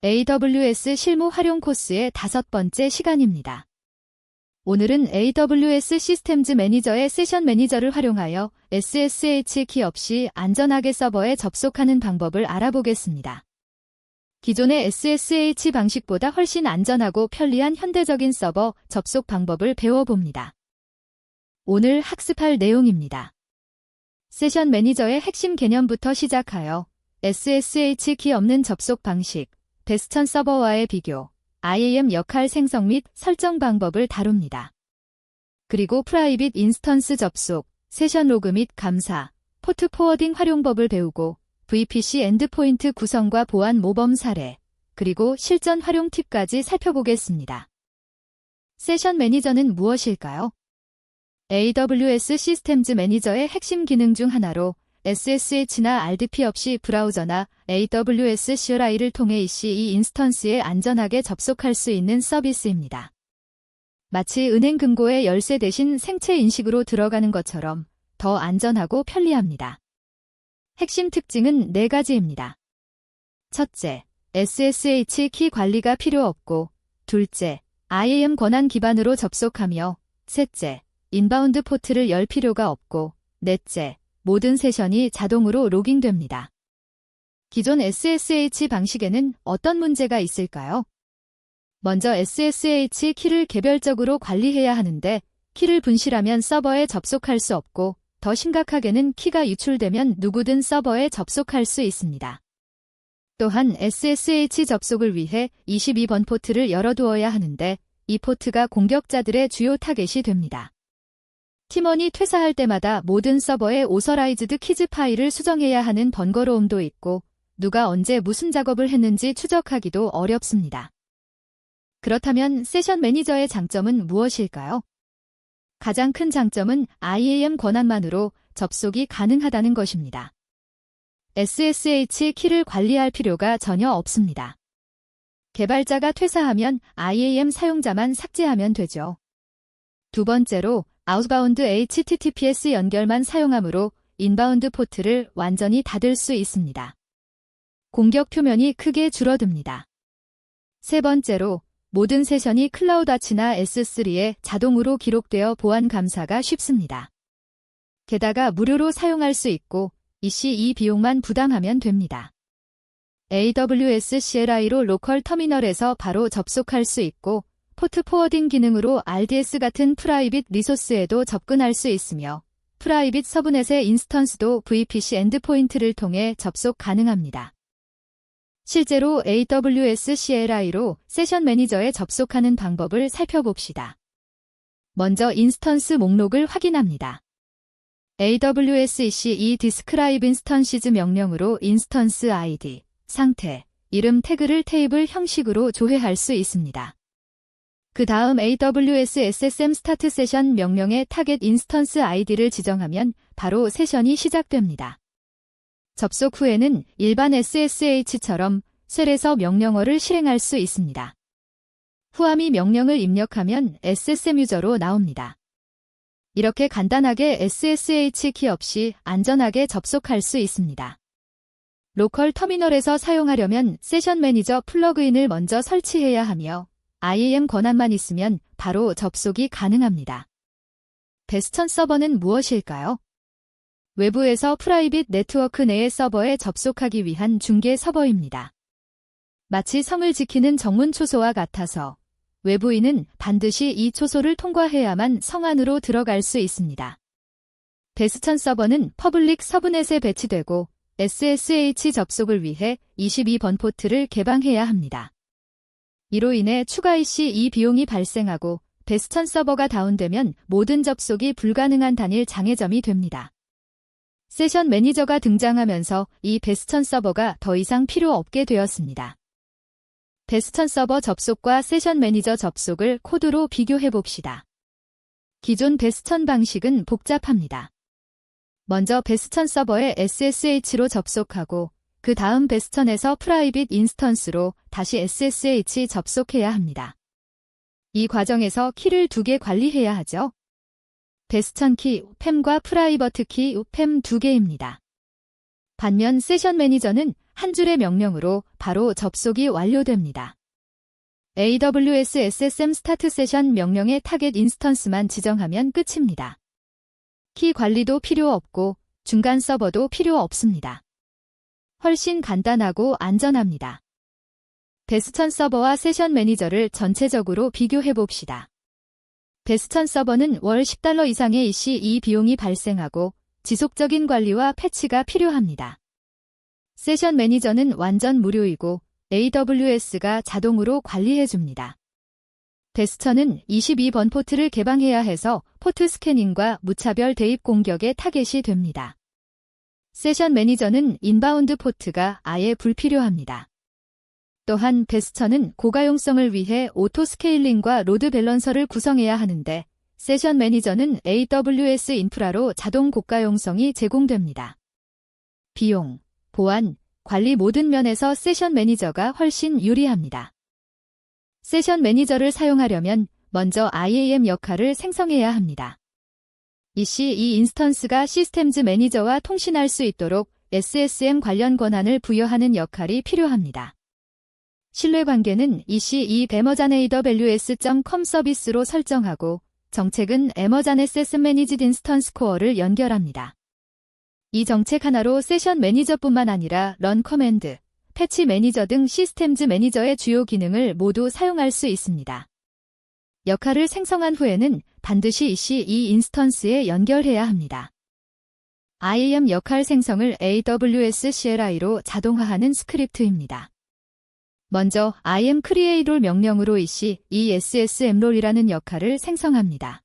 AWS 실무 활용 코스의 5번째 시간입니다. 오늘은 AWS 시스템즈 매니저의 세션 매니저를 활용하여 SSH 키 없이 안전하게 서버에 접속하는 방법을 알아보겠습니다. 기존의 SSH 방식보다 훨씬 안전하고 편리한 현대적인 서버 접속 방법을 배워봅니다. 오늘 학습할 내용입니다. 세션 매니저의 핵심 개념부터 시작하여 SSH 키 없는 접속 방식, 베스천 서버와의 비교, IAM 역할 생성 및 설정 방법을 다룹니다. 그리고 프라이빗 인스턴스 접속, 세션 로그 및 감사, 포트 포워딩 활용법을 배우고 VPC 엔드포인트 구성과 보안 모범 사례, 그리고 실전 활용 팁까지 살펴보겠습니다. 세션 매니저는 무엇일까요? AWS 시스템즈 매니저의 핵심 기능 중 하나로 SSH나 RDP 없이 브라우저나 AWS CLI를 통해 EC2 인스턴스에 안전하게 접속할 수 있는 서비스입니다. 마치 은행 금고의 열쇠 대신 생체 인식으로 들어가는 것처럼 더 안전하고 편리합니다. 핵심 특징은 4가지입니다. 첫째, SSH 키 관리가 필요 없고, 둘째, IAM 권한 기반으로 접속하며, 셋째, 인바운드 포트를 열 필요가 없고, 넷째, 모든 세션이 자동으로 로깅됩니다. 기존 SSH 방식에는 어떤 문제가 있을까요? 먼저 SSH 키를 개별적으로 관리해야 하는데 키를 분실하면 서버에 접속할 수 없고 더 심각하게는 키가 유출되면 누구든 서버에 접속할 수 있습니다. 또한 SSH 접속을 위해 22번 포트를 열어두어야 하는데 이 포트가 공격자들의 주요 타겟이 됩니다. 팀원이 퇴사할 때마다 모든 서버에 오서라이즈드 키즈 파일을 수정해야 하는 번거로움도 있고 누가 언제 무슨 작업을 했는지 추적하기도 어렵습니다. 그렇다면 세션 매니저의 장점은 무엇일까요? 가장 큰 장점은 IAM 권한만으로 접속이 가능하다는 것입니다. SSH 키를 관리할 필요가 전혀 없습니다. 개발자가 퇴사하면 IAM 사용자만 삭제하면 되죠. 두 번째로 아웃바운드 HTTPS 연결만 사용하므로 인바운드 포트를 완전히 닫을 수 있습니다. 공격 표면이 크게 줄어듭니다. 세 번째로 모든 세션이 클라우드와치나 S3에 자동으로 기록되어 보안 감사가 쉽습니다. 게다가 무료로 사용할 수 있고 EC2 비용만 부담하면 됩니다. AWS CLI로 로컬 터미널에서 바로 접속할 수 있고 포트 포워딩 기능으로 RDS 같은 프라이빗 리소스에도 접근할 수 있으며 프라이빗 서브넷의 인스턴스도 VPC 엔드포인트를 통해 접속 가능합니다. 실제로 AWS CLI로 세션 매니저에 접속하는 방법을 살펴봅시다. 먼저 인스턴스 목록을 확인합니다. AWS EC2 Describe Instances 명령으로 인스턴스 ID, 상태, 이름 태그를 테이블 형식으로 조회할 수 있습니다. 그 다음 AWS SSM Start Session 명령의 타겟 인스턴스 ID를 지정하면 바로 세션이 시작됩니다. 접속 후에는 일반 SSH처럼 쉘에서 명령어를 실행할 수 있습니다. 후아미 명령을 입력하면 SSM 유저로 나옵니다. 이렇게 간단하게 SSH 키 없이 안전하게 접속할 수 있습니다. 로컬 터미널에서 사용하려면 세션 매니저 플러그인을 먼저 설치해야 하며 IAM 권한만 있으면 바로 접속이 가능합니다. 베스천 서버는 무엇일까요? 외부에서 프라이빗 네트워크 내의 서버에 접속하기 위한 중개 서버입니다. 마치 성을 지키는 정문 초소와 같아서 외부인은 반드시 이 초소를 통과해야만 성 안으로 들어갈 수 있습니다. 베스천 서버는 퍼블릭 서브넷에 배치되고 SSH 접속을 위해 22번 포트를 개방해야 합니다. 이로 인해 추가 EC2 비용이 발생하고 베스천 서버가 다운되면 모든 접속이 불가능한 단일 장애점이 됩니다. 세션 매니저가 등장하면서 이 베스천 서버가 더 이상 필요 없게 되었습니다. 베스천 서버 접속과 세션 매니저 접속을 코드로 비교해 봅시다. 기존 베스천 방식은 복잡합니다. 먼저 베스천 서버에 SSH로 접속하고 그 다음 베스천에서 프라이빗 인스턴스로 다시 SSH 접속해야 합니다. 이 과정에서 키를 2개 관리해야 하죠. 베스천 키, 팸과 프라이버트 키, 팸 2개입니다. 반면 세션 매니저는 한 줄의 명령으로 바로 접속이 완료됩니다. AWS SSM 스타트 세션 명령의 타겟 인스턴스만 지정하면 끝입니다. 키 관리도 필요 없고 중간 서버도 필요 없습니다. 훨씬 간단하고 안전합니다. 베스천 서버와 세션 매니저를 전체적으로 비교해 봅시다. 베스천 서버는 월 $10 이상의 EC2 비용이 발생하고 지속적인 관리와 패치가 필요합니다. 세션 매니저는 완전 무료이고 AWS가 자동으로 관리해줍니다. 베스천은 22번 포트를 개방해야 해서 포트 스캐닝과 무차별 대입 공격에 타겟이 됩니다. 세션 매니저는 인바운드 포트가 아예 불필요합니다. 또한 베스천은 고가용성을 위해 오토 스케일링과 로드 밸런서를 구성해야 하는데 세션 매니저는 AWS 인프라로 자동 고가용성이 제공됩니다. 비용, 보안, 관리 모든 면에서 세션 매니저가 훨씬 유리합니다. 세션 매니저를 사용하려면 먼저 IAM 역할을 생성해야 합니다. 이 인스턴스가 시스템즈 매니저와 통신할 수 있도록 SSM 관련 권한을 부여하는 역할이 필요합니다. 신뢰관계는 EC2 Amazon AWS.com 서비스로 설정하고 정책은 Amazon SS Managed Instance Core를 연결합니다. 이 정책 하나로 세션 매니저뿐만 아니라 런 커맨드, 패치 매니저 등 시스템즈 매니저의 주요 기능을 모두 사용할 수 있습니다. 역할을 생성한 후에는 반드시 EC2 인스턴스에 연결해야 합니다. IAM 역할 생성을 AWS CLI로 자동화하는 스크립트입니다. 먼저 IAM create role 명령으로 EC2 SSM role이라는 역할을 생성합니다.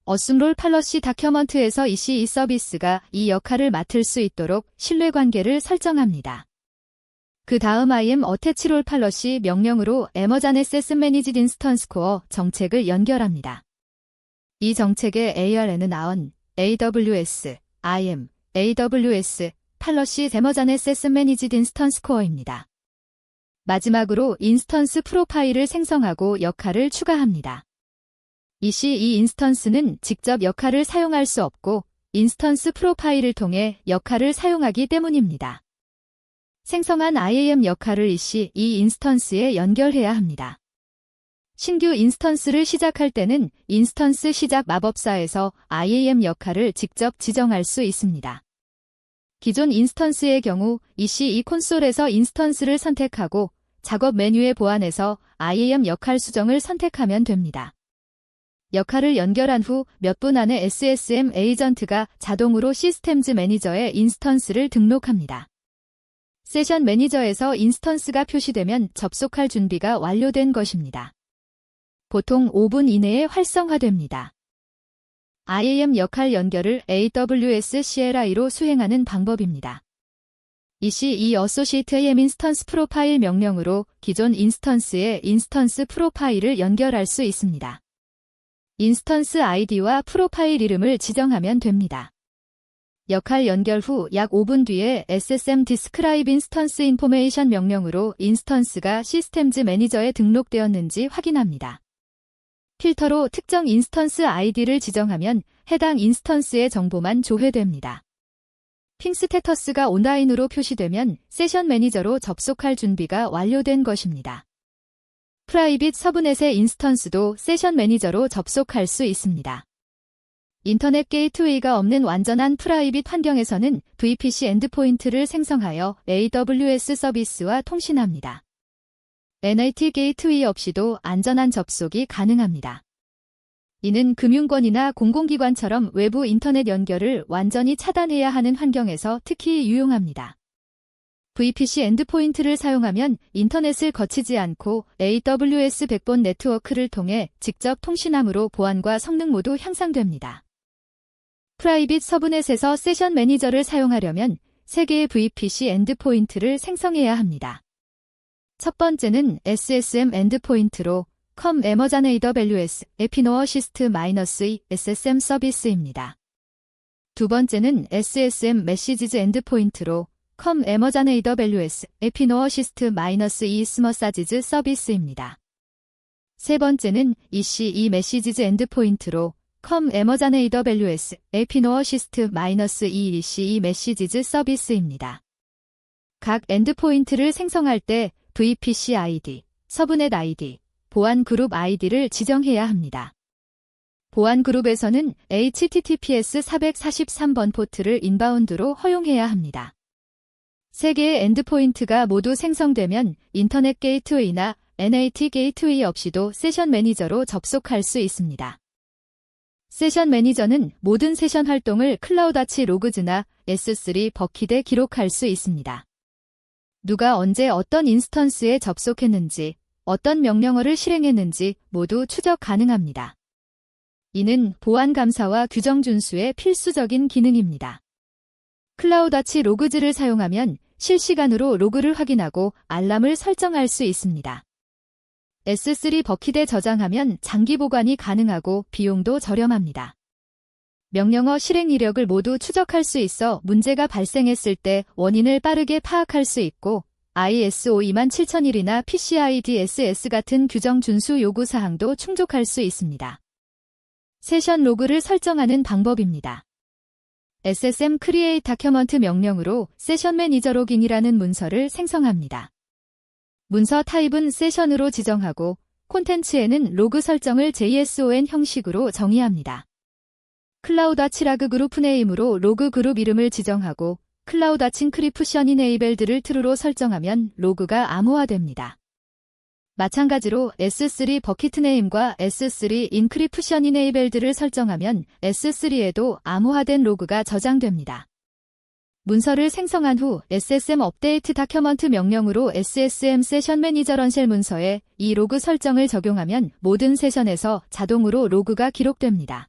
assume role policy document에서 EC2 서비스가 이 역할을 맡을 수 있도록 신뢰관계를 설정합니다. 그 다음 IAM attach role policy 명령으로 Amazon SS Managed Instance Core 정책을 연결합니다. 이 정책의 ARN은 on, AWS, IAM, AWS, policy Amazon SS Managed Instance Core입니다. 마지막으로 인스턴스 프로파일을 생성하고 역할을 추가합니다. EC2 인스턴스는 직접 역할을 사용할 수 없고 인스턴스 프로파일을 통해 역할을 사용하기 때문입니다. 생성한 IAM 역할을 EC2 인스턴스에 연결해야 합니다. 신규 인스턴스를 시작할 때는 인스턴스 시작 마법사에서 IAM 역할을 직접 지정할 수 있습니다. 기존 인스턴스의 경우 EC2 콘솔에서 인스턴스를 선택하고 작업 메뉴의 보안에서 IAM 역할 수정을 선택하면 됩니다. 역할을 연결한 후 몇 분 안에 SSM 에이전트가 자동으로 시스템즈 매니저에 인스턴스를 등록합니다. 세션 매니저에서 인스턴스가 표시되면 접속할 준비가 완료된 것입니다. 보통 5분 이내에 활성화됩니다. IAM 역할 연결을 AWS CLI로 수행하는 방법입니다. EC2 Associate AM Instance Profile 명령으로 기존 인스턴스의 인스턴스 프로파일을 연결할 수 있습니다. 인스턴스 아이디와 프로파일 이름을 지정하면 됩니다. 역할 연결 후 약 5분 뒤에 SSM Describe Instance Information 명령으로 인스턴스가 시스템즈 매니저에 등록되었는지 확인합니다. 필터로 특정 인스턴스 아이디를 지정하면 해당 인스턴스의 정보만 조회됩니다. 핑 스테터스가 온라인으로 표시되면 세션 매니저로 접속할 준비가 완료된 것입니다. 프라이빗 서브넷의 인스턴스도 세션 매니저로 접속할 수 있습니다. 인터넷 게이트웨이가 없는 완전한 프라이빗 환경에서는 VPC 엔드포인트를 생성하여 AWS 서비스와 통신합니다. NAT 게이트웨이 없이도 안전한 접속이 가능합니다. 이는 금융권이나 공공기관처럼 외부 인터넷 연결을 완전히 차단해야 하는 환경에서 특히 유용합니다. VPC 엔드포인트를 사용하면 인터넷을 거치지 않고 AWS 백본 네트워크를 통해 직접 통신함으로 보안과 성능 모두 향상됩니다. 프라이빗 서브넷에서 세션 매니저를 사용하려면 3개의 VPC 엔드포인트를 생성해야 합니다. 첫 번째는 SSM 엔드포인트로 com Amazon AWS 에피노어 시스트 -E SSM 서비스입니다. 두 번째는 SSM 메시지즈 엔드포인트로 com Amazon AWS 에피노어 시스트 -E 스머사지즈 서비스입니다. 세 번째는 EC2 메시지즈 엔드포인트로 com Amazon AWS 에피노어 시스트 -E EC2 메시지즈 서비스입니다. 각 엔드포인트를 생성할 때 VPC ID, 서브넷 ID, 보안 그룹 ID를 지정해야 합니다. 보안 그룹에서는 HTTPS 443번 포트를 인바운드로 허용해야 합니다. 3개의 엔드포인트가 모두 생성되면 인터넷 게이트웨이나 NAT 게이트웨이 없이도 세션 매니저로 접속할 수 있습니다. 세션 매니저는 모든 세션 활동을 클라우드아치 로그즈나 S3 버킷에 기록할 수 있습니다. 누가 언제 어떤 인스턴스에 접속했는지, 어떤 명령어를 실행했는지 모두 추적 가능합니다. 이는 보안 감사와 규정 준수의 필수적인 기능입니다. 클라우드아치 로그즈를 사용하면 실시간으로 로그를 확인하고 알람을 설정할 수 있습니다. S3 버킷에 저장하면 장기 보관이 가능하고 비용도 저렴합니다. 명령어 실행 이력을 모두 추적할 수 있어 문제가 발생했을 때 원인을 빠르게 파악할 수 있고 ISO 27001이나 PCI DSS 같은 규정 준수 요구 사항도 충족할 수 있습니다. 세션 로그를 설정하는 방법입니다. SSM Create Document 명령으로 세션 매니저 로깅이라는 문서를 생성합니다. 문서 타입은 세션으로 지정하고 콘텐츠에는 로그 설정을 JSON 형식으로 정의합니다. 클라우드아치 라그 그룹 네임으로 로그 그룹 이름을 지정하고 클라우드아치 인크리프션 이네이벨드를 true로 설정하면 로그가 암호화됩니다. 마찬가지로 S3 버킷 네임과 S3 인크리프션 이네이벨드를 설정하면 S3에도 암호화된 로그가 저장됩니다. 문서를 생성한 후 SSM 업데이트 다큐먼트 명령으로 SSM 세션 매니저 런쉘 문서에 이 로그 설정을 적용하면 모든 세션에서 자동으로 로그가 기록됩니다.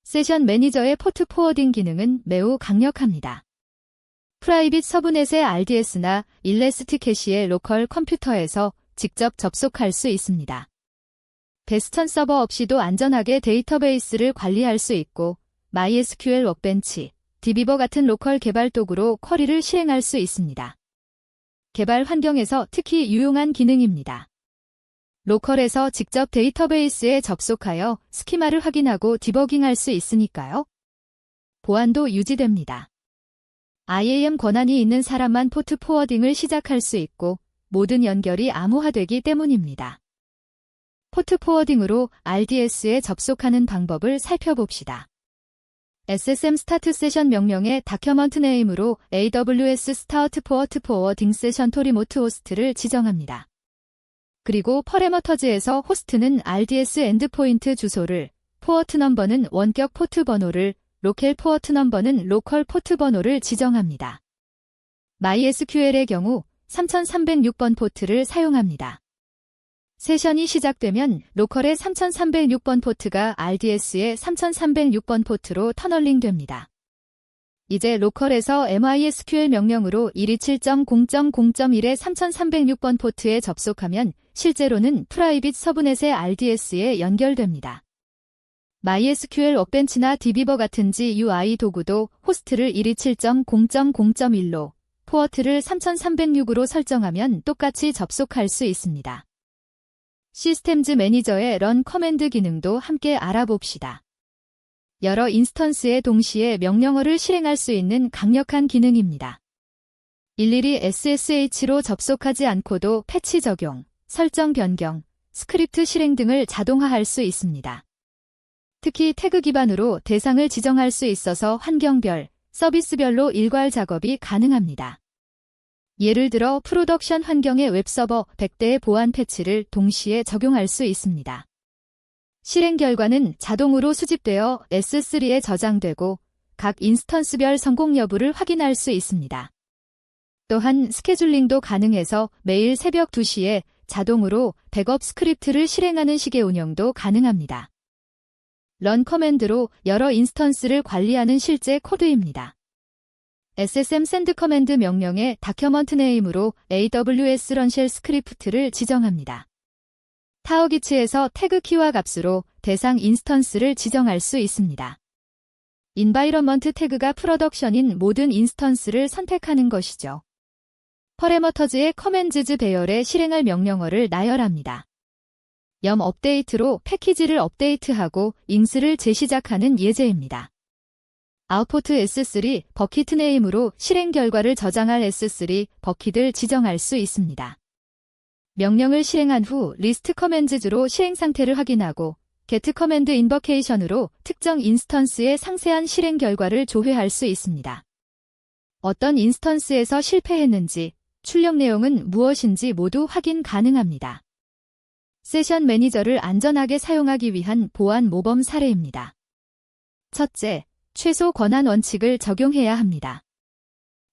세션 매니저의 포트 포워딩 기능은 매우 강력합니다. 프라이빗 서브넷의 RDS나 일레스트 캐시의 로컬 컴퓨터에서 직접 접속할 수 있습니다. 베스턴 서버 없이도 안전하게 데이터베이스를 관리할 수 있고 MySQL 워크벤치, DB버 같은 로컬 개발 도구로 쿼리를 실행할 수 있습니다. 개발 환경에서 특히 유용한 기능입니다. 로컬에서 직접 데이터베이스에 접속하여 스키마를 확인하고 디버깅할 수 있으니까요. 보안도 유지됩니다. IAM 권한이 있는 사람만 포트 포워딩을 시작할 수 있고 모든 연결이 암호화되기 때문입니다. 포트 포워딩으로 RDS에 접속하는 방법을 살펴봅시다. SSM 스타트 세션 명령의 다큐먼트 네임으로 AWS 스타트 포트 포워딩 세션 토 리모트 호스트를 지정합니다. 그리고 퍼레머터즈에서 호스트는 RDS 엔드포인트 주소를, 포어트 넘버는 원격 포트 번호를, 로컬 포어트 넘버는 로컬 포트 번호를 지정합니다. MySQL의 경우 3306번 포트를 사용합니다. 세션이 시작되면 로컬의 3306번 포트가 RDS의 3306번 포트로 터널링 됩니다. 이제 로컬에서 MySQL 명령으로 127.0.0.1의 3306번 포트에 접속하면 실제로는 프라이빗 서브넷의 RDS에 연결됩니다. MySQL 워크벤치나 DB버 같은 GUI 도구도 호스트를 127.0.0.1로 포어트를 3306으로 설정하면 똑같이 접속할 수 있습니다. 시스템즈 매니저의 런 커맨드 기능도 함께 알아봅시다. 여러 인스턴스에 동시에 명령어를 실행할 수 있는 강력한 기능입니다. 일일이 SSH로 접속하지 않고도 패치 적용, 설정 변경, 스크립트 실행 등을 자동화할 수 있습니다. 특히 태그 기반으로 대상을 지정할 수 있어서 환경별, 서비스별로 일괄 작업이 가능합니다. 예를 들어 프로덕션 환경의 웹서버 100대의 보안 패치를 동시에 적용할 수 있습니다. 실행 결과는 자동으로 수집되어 S3에 저장되고 각 인스턴스별 성공 여부를 확인할 수 있습니다. 또한 스케줄링도 가능해서 매일 새벽 2시에 자동으로 백업 스크립트를 실행하는 식의 운영도 가능합니다. 런 커맨드로 여러 인스턴스를 관리하는 실제 코드입니다. SSM 샌드 커맨드 명령의 다큐먼트 네임으로 AWS 런쉘 스크립트를 지정합니다. 타워기치에서 태그 키와 값으로 대상 인스턴스를 지정할 수 있습니다. 인바이러먼트 태그가 프로덕션인 모든 인스턴스를 선택하는 것이죠. 퍼레머터즈의 커맨즈즈 배열에 실행할 명령어를 나열합니다. 염 업데이트로 패키지를 업데이트하고 잉스를 재시작하는 예제입니다. 아웃포트 S3 버킷 네임으로 실행 결과를 저장할 S3 버킷을 지정할 수 있습니다. 명령을 실행한 후 리스트 커맨드즈로 실행 상태를 확인하고 get 커맨드 인버케이션으로 특정 인스턴스의 상세한 실행 결과를 조회할 수 있습니다. 어떤 인스턴스에서 실패했는지, 출력 내용은 무엇인지 모두 확인 가능합니다. 세션 매니저를 안전하게 사용하기 위한 보안 모범 사례입니다. 첫째, 최소 권한 원칙을 적용해야 합니다.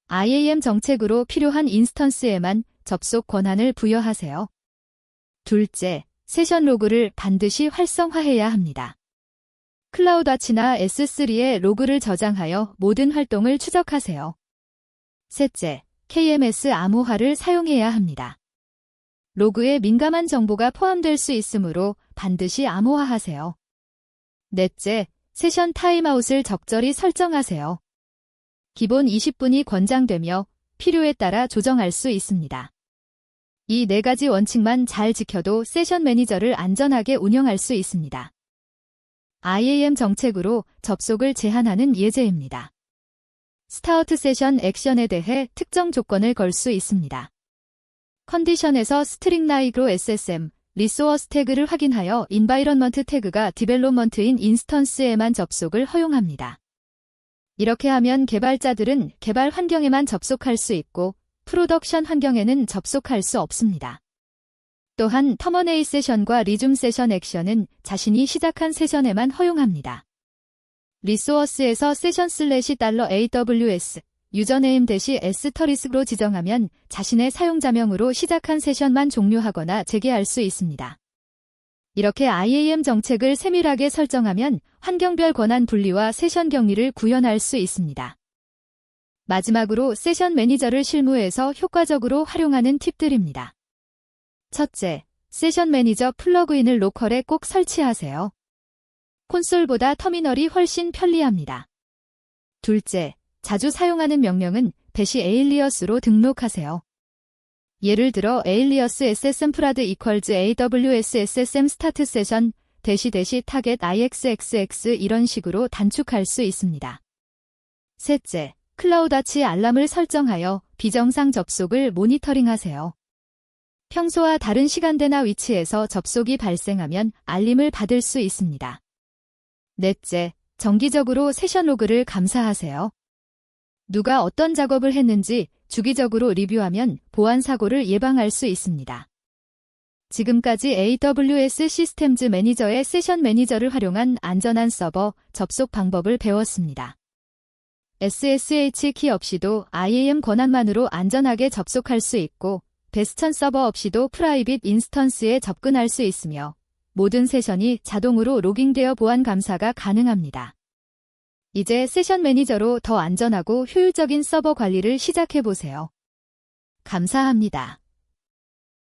IAM 정책으로 필요한 인스턴스에만 접속 권한을 부여하세요. 둘째, 세션 로그를 반드시 활성화해야 합니다. 클라우드와치나 S3에 로그를 저장하여 모든 활동을 추적하세요. 셋째, KMS 암호화를 사용해야 합니다. 로그에 민감한 정보가 포함될 수 있으므로 반드시 암호화하세요. 넷째, 세션 타임아웃을 적절히 설정하세요. 기본 20분이 권장되며 필요에 따라 조정할 수 있습니다. 이 4가지 원칙만 잘 지켜도 세션 매니저를 안전하게 운영할 수 있습니다. IAM 정책으로 접속을 제한하는 예제입니다. 스타트 세션 액션에 대해 특정 조건을 걸 수 있습니다. 컨디션에서 스트링 라이그로 SSM, 리소어스 태그를 확인하여 인바이런먼트 태그가 디벨롭먼트인 인스턴스에만 접속을 허용합니다. 이렇게 하면 개발자들은 개발 환경에만 접속할 수 있고 프로덕션 환경에는 접속할 수 없습니다. 또한 터머네이 세션과 리줌 세션 액션은 자신이 시작한 세션에만 허용합니다. 리소어스에서 세션 /AWS 유저네임 -s*로 지정하면 자신의 사용자명으로 시작한 세션만 종료하거나 재개할 수 있습니다. 이렇게 IAM 정책을 세밀하게 설정하면 환경별 권한 분리와 세션 격리를 구현할 수 있습니다. 마지막으로 세션 매니저를 실무에서 효과적으로 활용하는 팁들입니다. 첫째, 세션 매니저 플러그인을 로컬에 꼭 설치하세요. 콘솔보다 터미널이 훨씬 편리합니다. 둘째, 자주 사용하는 명령은 -alias로 등록하세요. 예를 들어 alias ssmprad AWS ssm start session -target ixxx 이런 식으로 단축할 수 있습니다. 셋째, 클라우드와치 알람을 설정하여 비정상 접속을 모니터링하세요. 평소와 다른 시간대나 위치에서 접속이 발생하면 알림을 받을 수 있습니다. 넷째, 정기적으로 세션 로그를 감사하세요. 누가 어떤 작업을 했는지 주기적으로 리뷰하면 보안 사고를 예방할 수 있습니다. 지금까지 AWS 시스템즈 매니저의 세션 매니저를 활용한 안전한 서버 접속 방법을 배웠습니다. SSH 키 없이도 IAM 권한만으로 안전하게 접속할 수 있고 베스천 서버 없이도 프라이빗 인스턴스에 접근할 수 있으며 모든 세션이 자동으로 로깅되어 보안 감사가 가능합니다. 이제 세션 매니저로 더 안전하고 효율적인 서버 관리를 시작해보세요. 감사합니다.